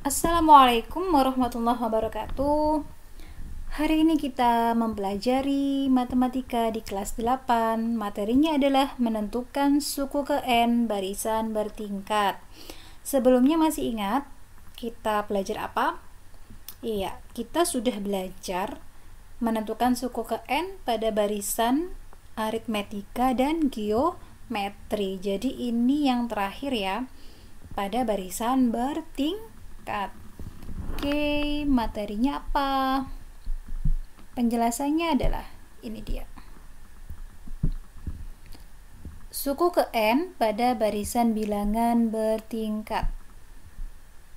Assalamualaikum warahmatullahi wabarakatuh. Hari ini kita mempelajari matematika di kelas 8. Materinya adalah menentukan suku ke N barisan bertingkat. Sebelumnya masih ingat kita belajar apa? Iya, kita sudah belajar menentukan suku ke N pada barisan aritmetika dan geometri. Jadi ini yang terakhir ya, pada barisan bertingkat. Oke, materinya apa? Penjelasannya adalah ini dia. Suku ke N pada barisan bilangan bertingkat.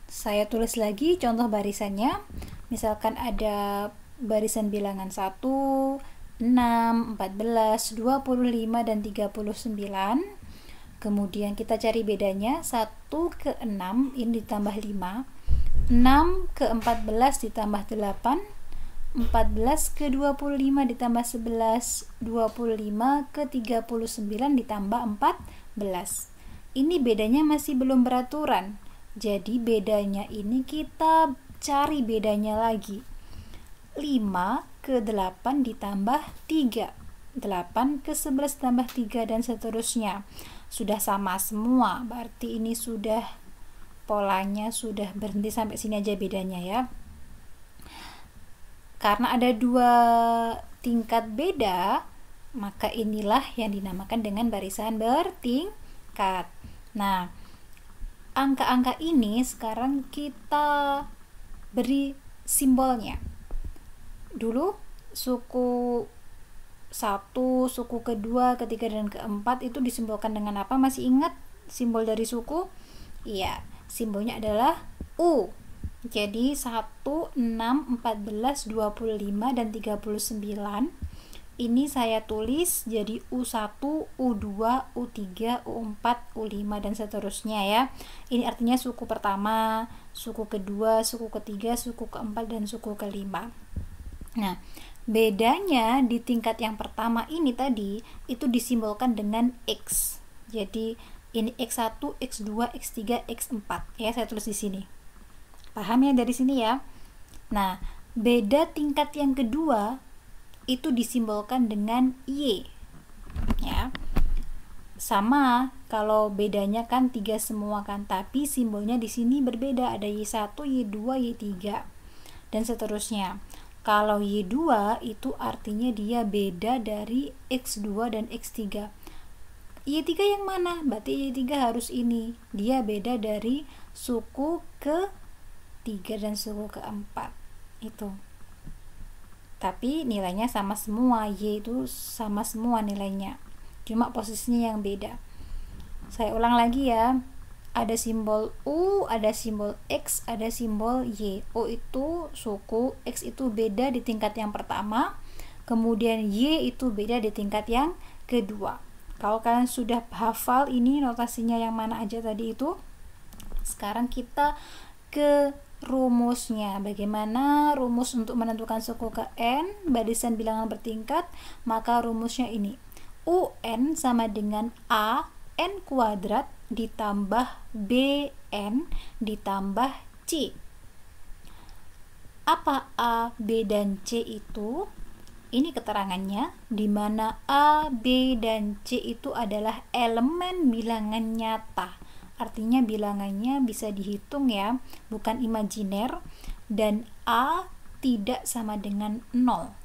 Saya tulis lagi contoh barisannya. Misalkan ada barisan bilangan 1, 6, 14, 25, dan 39. Kemudian kita cari bedanya. 1 ke 6 ini ditambah 5, 6 ke 14 ditambah 8, 14 ke 25 ditambah 11, 25 ke 39 ditambah 14. Ini bedanya masih belum beraturan. Jadi bedanya ini kita cari bedanya lagi. 5 ke 8 ditambah 3, 8 ke 11 tambah 3, dan seterusnya. Sudah sama semua, berarti ini sudah polanya sudah berhenti sampai sini aja bedanya ya. Karena ada dua tingkat beda, maka inilah yang dinamakan dengan barisan bertingkat. Nah, angka-angka ini sekarang kita beri simbolnya. Dulu suku 1, suku kedua, ketiga, dan keempat itu disimbolkan dengan apa? Masih ingat simbol dari suku? Iya, simbolnya adalah U. Jadi 1, 6, 14, 25, dan 39 ini saya tulis jadi U1, U2, U3, U4, U5, dan seterusnya ya. Ini artinya suku pertama, suku kedua, suku ketiga, suku keempat, dan suku kelima. Nah, bedanya di tingkat yang pertama ini tadi itu disimbolkan dengan X. Jadi ini X1, X2, X3, X4 ya, saya tulis di sini. Paham ya dari sini ya? Nah, beda tingkat yang kedua itu disimbolkan dengan Y. Ya. Sama kalau bedanya kan 3 semua kan, tapi simbolnya di sini berbeda, ada Y1, Y2, Y3 dan seterusnya. Kalau Y2 itu artinya dia beda dari X2 dan X3. Y3 yang mana? Berarti Y3 harus ini. Dia beda dari suku ke 3 dan suku keempat itu, tapi nilainya sama semua. Y itu sama semua nilainya, cuma posisinya yang beda. Saya ulang lagi ya, ada simbol U, ada simbol X, ada simbol Y. U itu suku, X itu beda di tingkat yang pertama, kemudian Y itu beda di tingkat yang kedua. Kalau kalian sudah hafal ini notasinya yang mana aja tadi itu, sekarang kita ke rumusnya. Bagaimana rumus untuk menentukan suku ke N barisan bilangan bertingkat? Maka rumusnya ini, UN sama dengan A N kuadrat ditambah BN ditambah C. Apa A, B, dan C itu? Ini keterangannya, di mana A, B, dan C itu adalah elemen bilangan nyata. Artinya bilangannya bisa dihitung ya, bukan imajiner, dan A tidak sama dengan 0.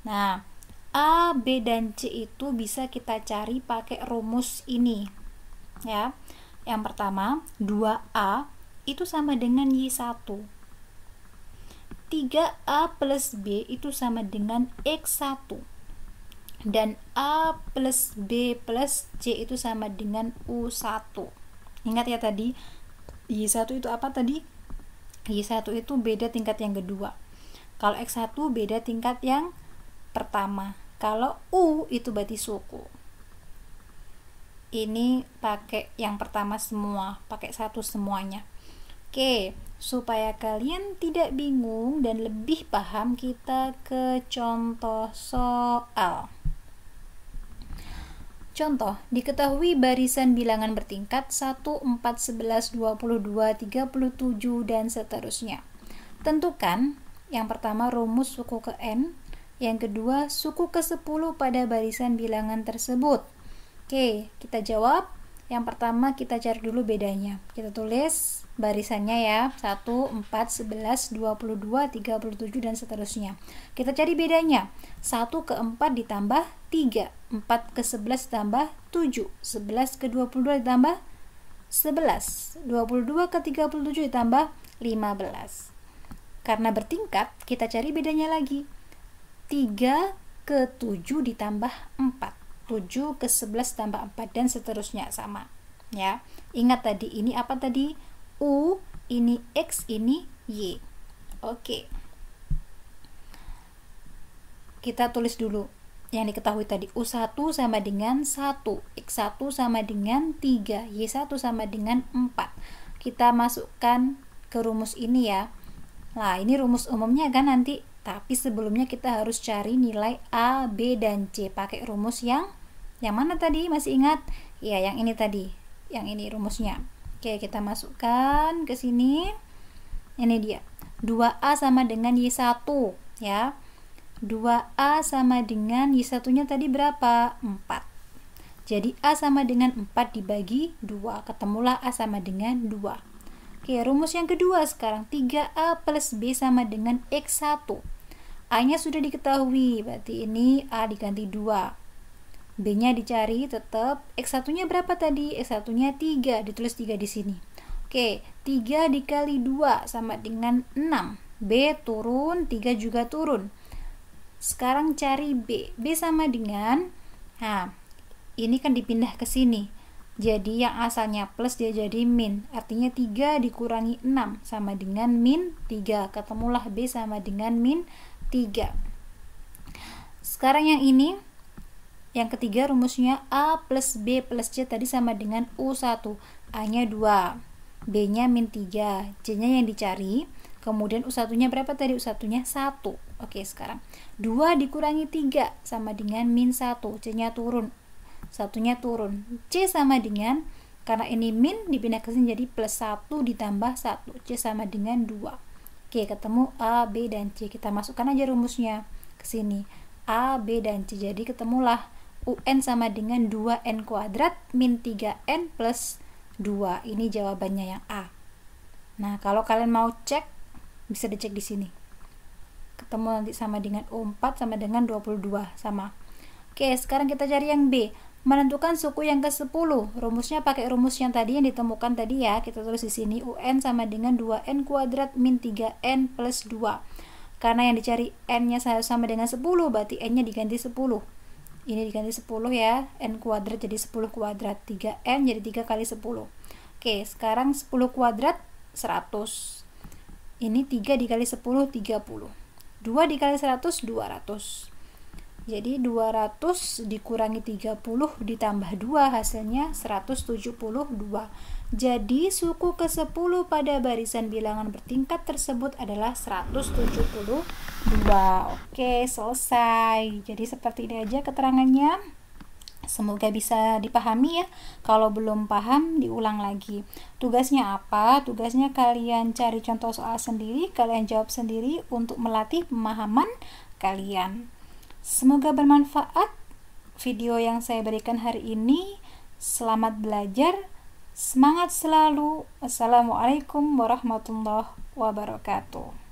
Nah, A, B, dan C itu bisa kita cari pakai rumus ini ya. Yang pertama, 2A itu sama dengan Y1, 3A plus B itu sama dengan X1, dan A plus B plus C itu sama dengan U1. Ingat ya tadi, Y1 itu apa tadi? Y1 itu beda tingkat yang kedua. Kalau X1 beda tingkat yang pertama. Kalau U itu berarti suku. Ini pakai yang pertama semua, pakai satu semuanya. Oke, supaya kalian tidak bingung dan lebih paham, kita ke contoh soal. Contoh, diketahui barisan bilangan bertingkat 1, 4, 11, 22, 37, dan seterusnya. Tentukan yang pertama rumus suku ke N, yang kedua suku ke 10 pada barisan bilangan tersebut. Oke, kita jawab. Yang pertama kita cari dulu bedanya. Kita tulis barisannya ya, 1, 4, 11, 22, 37, dan seterusnya. Kita cari bedanya. 1 ke 4 ditambah 3, 4 ke 11 ditambah 7, 11 ke 22 ditambah 11, 22 ke 37 ditambah 15. Karena bertingkat, kita cari bedanya lagi. 3 ke 7 ditambah 4, 7 ke 11 tambah 4, dan seterusnya sama ya. Ingat tadi ini apa tadi? U, ini X, ini Y. Oke, kita tulis dulu yang diketahui tadi. U1 sama dengan 1, X1 sama dengan 3, Y1 sama dengan 4. Kita masukkan ke rumus ini ya. Nah, ini rumus umumnya kan nanti, tapi sebelumnya kita harus cari nilai A, B, dan C pakai rumus yang mana tadi? Masih ingat? Ya, yang ini tadi. Yang ini rumusnya. Oke, kita masukkan ke sini. Ini dia. 2A sama dengan Y1 ya. 2A sama dengan Y1-nya tadi berapa? 4. Jadi A sama dengan 4 dibagi 2. Ketemulah A sama dengan 2. Oke, rumus yang kedua sekarang. 3A plus B sama dengan X1. A-nya sudah diketahui, berarti ini A diganti 2. B-nya dicari tetap. X1-nya berapa tadi? X1-nya 3, ditulis 3 di sini. Oke, 3 dikali 2 sama dengan 6. B turun, 3 juga turun. Sekarang cari B. B sama dengan, nah, ini kan dipindah ke sini. Jadi yang asalnya plus dia jadi min. Artinya 3 dikurangi 6 sama dengan min 3. Ketemulah B sama dengan min 3. Sekarang yang ini, yang ketiga rumusnya A plus B plus C tadi sama dengan U1. A-nya 2, B-nya min 3, C-nya yang dicari. Kemudian U1-nya berapa tadi? U1-nya 1. Oke, sekarang 2 dikurangi 3 sama dengan min 1. C-nya turun, 1-nya turun. C sama dengan, karena ini min dipindah ke sini jadi plus 1 ditambah 1. C sama dengan 2. Oke, ketemu A, B, dan C. Kita masukkan aja rumusnya ke sini. A, B, dan C. Jadi ketemulah UN sama dengan 2N kuadrat min 3N plus 2. Ini jawabannya yang A. Nah, kalau kalian mau cek, bisa dicek di sini. Ketemu nanti sama dengan U4 sama dengan 22. Sama. Oke, sekarang kita cari yang B. Menentukan suku yang ke-10. Rumusnya pakai rumus yang tadi yang ditemukan tadi ya. Kita tulis di sini UN sama dengan 2N kuadrat min 3N plus 2. Karena yang dicari N-nya sama dengan 10, berarti N-nya diganti 10. Ini diganti 10 ya. N kuadrat jadi 10 kuadrat. 3N jadi 3 kali 10. Oke, sekarang 10 kuadrat 100. Ini 3 dikali 10, 30. 2 dikali 100, 200. Jadi 200 dikurangi 30 ditambah 2, hasilnya 172. Jadi suku ke-10 pada barisan bilangan bertingkat tersebut adalah 172. Oke, selesai. Jadi seperti ini aja keterangannya. Semoga bisa dipahami ya. Kalau belum paham, diulang lagi. Tugasnya apa? Tugasnya kalian cari contoh soal sendiri, kalian jawab sendiri untuk melatih pemahaman kalian. Semoga bermanfaat video yang saya berikan hari ini. Selamat belajar, semangat selalu. Assalamualaikum warahmatullahi wabarakatuh.